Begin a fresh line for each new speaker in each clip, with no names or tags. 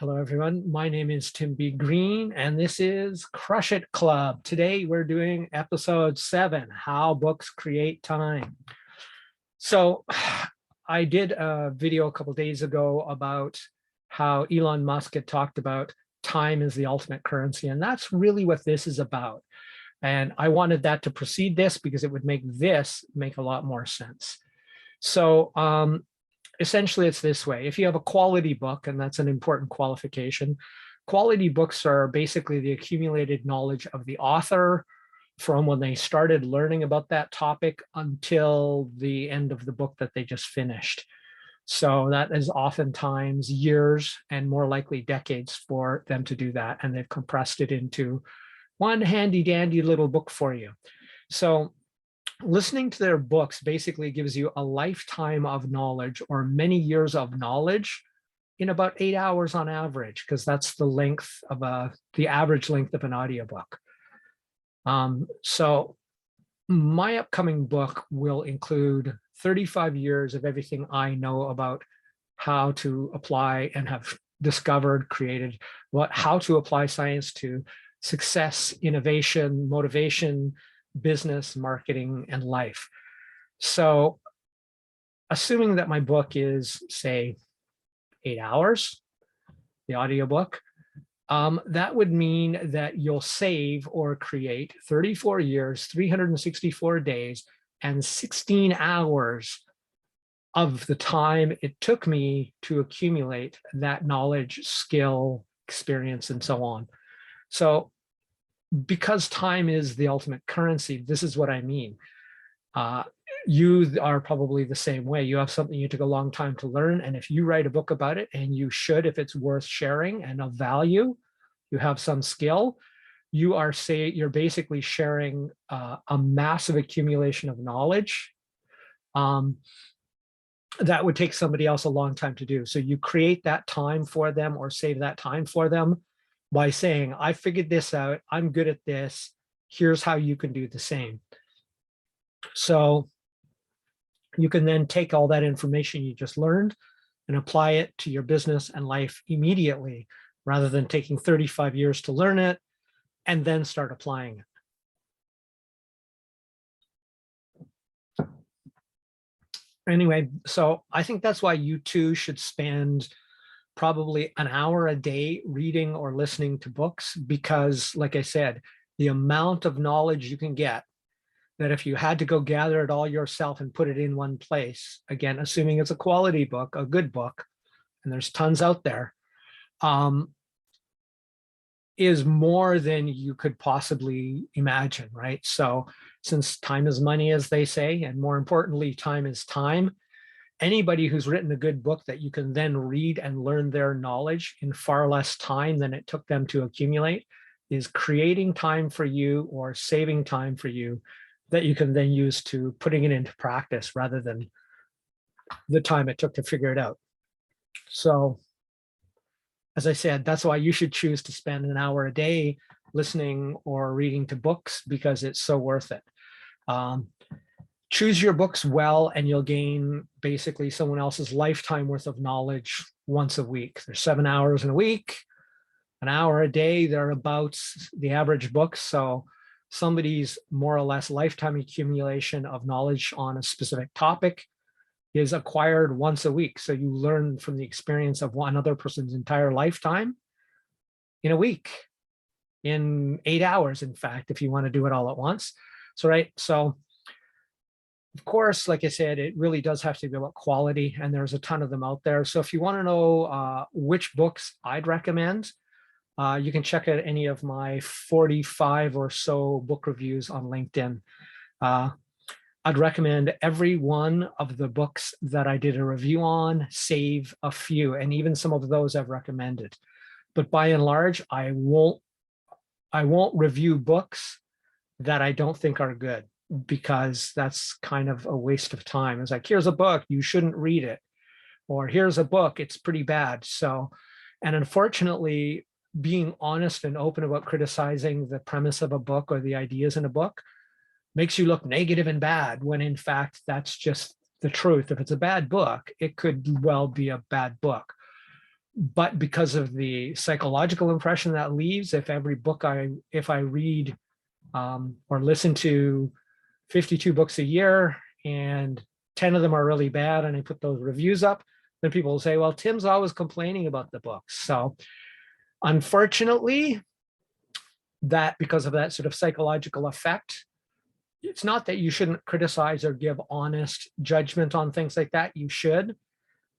Hello, everyone. My name is Tim B. Green, and this is Crush It Club. Today, we're doing episode 7, How Books Create Time. So I did a video a couple days ago about how Elon Musk had talked about time is the ultimate currency, and that's really what this is about. And I wanted that to precede this because it would make this make a lot more sense. So essentially it's this way. If you have a quality book, and that's an important qualification, quality books are basically the accumulated knowledge of the author from when they started learning about that topic until the end of the book that they just finished. So that is oftentimes years and more likely decades for them to do that. And they've compressed it into one handy dandy little book for you. So listening to their books basically gives you a lifetime of knowledge or many years of knowledge in about 8 hours on average, because that's the length of the average length of an audiobook. So my upcoming book will include 35 years of everything I know about how to apply and have discovered, created, how to apply science to success, innovation, motivation, business, marketing, and life. So assuming that my book is, say, 8 hours, the audiobook, that would mean that you'll save or create 34 years, 364 days, and 16 hours of the time it took me to accumulate that knowledge, skill, experience, and so on. So because time is the ultimate currency, this is what I mean. You are probably the same way. You have something you took a long time to learn, and if you write a book about it, and you should if it's worth sharing and of value, you have some skill, you're basically sharing a massive accumulation of knowledge that would take somebody else a long time to do. So you create that time for them or save that time for them by saying, I figured this out, I'm good at this, here's how you can do the same. So you can then take all that information you just learned and apply it to your business and life immediately, rather than taking 35 years to learn it and then start applying it. Anyway, so I think that's why you too should spend probably an hour a day reading or listening to books, because like I said, the amount of knowledge you can get, that if you had to go gather it all yourself and put it in one place, again, assuming it's a quality book, a good book, and there's tons out there, is more than you could possibly imagine, right? So since time is money, as they say, and more importantly, time is time, anybody who's written a good book that you can then read and learn their knowledge in far less time than it took them to accumulate is creating time for you or saving time for you that you can then use to putting it into practice rather than the time it took to figure it out. So as I said, that's why you should choose to spend an hour a day listening or reading to books, because it's so worth it. Choose your books well, and you'll gain basically someone else's lifetime worth of knowledge once a week. There's 7 hours in a week, an hour a day. They're about the average book. So somebody's more or less lifetime accumulation of knowledge on a specific topic is acquired once a week. So you learn from the experience of one other person's entire lifetime in a week, in 8 hours, in fact, if you want to do it all at once. So, right. So of course, like I said, it really does have to be about quality, and there's a ton of them out there. So if you want to know which books I'd recommend, you can check out any of my 45 or so book reviews on LinkedIn. I'd recommend every one of the books that I did a review on, save a few, and even some of those I've recommended. But by and large, I won't review books that I don't think are good, because that's kind of a waste of time. It's like, here's a book, you shouldn't read it, or here's a book, it's pretty bad. So, and unfortunately, being honest and open about criticizing the premise of a book or the ideas in a book makes you look negative and bad, when in fact, that's just the truth. If it's a bad book, it could well be a bad book. But because of the psychological impression that leaves, if I read or listen to 52 books a year and 10 of them are really bad and I put those reviews up, then people will say, well, Tim's always complaining about the books. So unfortunately, that because of that sort of psychological effect, it's not that you shouldn't criticize or give honest judgment on things like that. You should.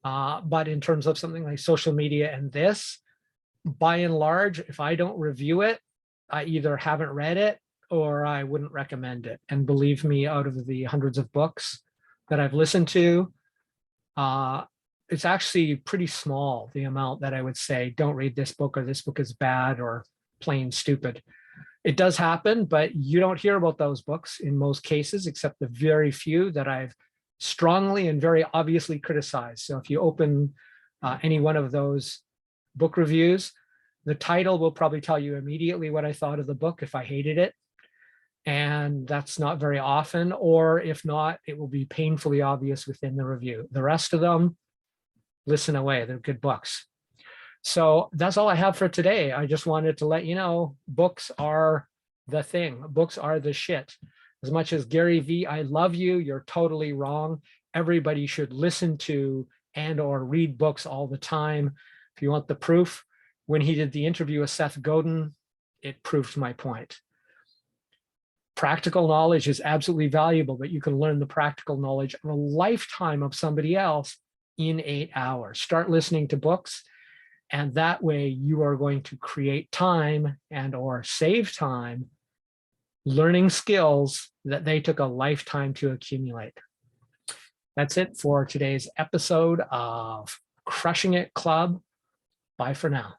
But in terms of something like social media and this, by and large, if I don't review it, I either haven't read it or I wouldn't recommend it. And believe me, out of the hundreds of books that I've listened to, it's actually pretty small, the amount that I would say, don't read this book, or this book is bad or plain stupid. It does happen, but you don't hear about those books in most cases, except the very few that I've strongly and very obviously criticized. So if you open any one of those book reviews, the title will probably tell you immediately what I thought of the book if I hated it. And that's not very often, or if not, it will be painfully obvious within the review. The rest of them, listen away, they're good books. So that's all I have for today. I just wanted to let you know, books are the thing. Books are the shit. As much as Gary Vee, I love you, you're totally wrong. Everybody should listen to and or read books all the time. If you want the proof, when he did the interview with Seth Godin, it proved my point. Practical knowledge is absolutely valuable, but you can learn the practical knowledge of a lifetime of somebody else in 8 hours. Start listening to books, and that way you are going to create time and or save time learning skills that they took a lifetime to accumulate. That's it for today's episode of Crushing It Club. Bye for now.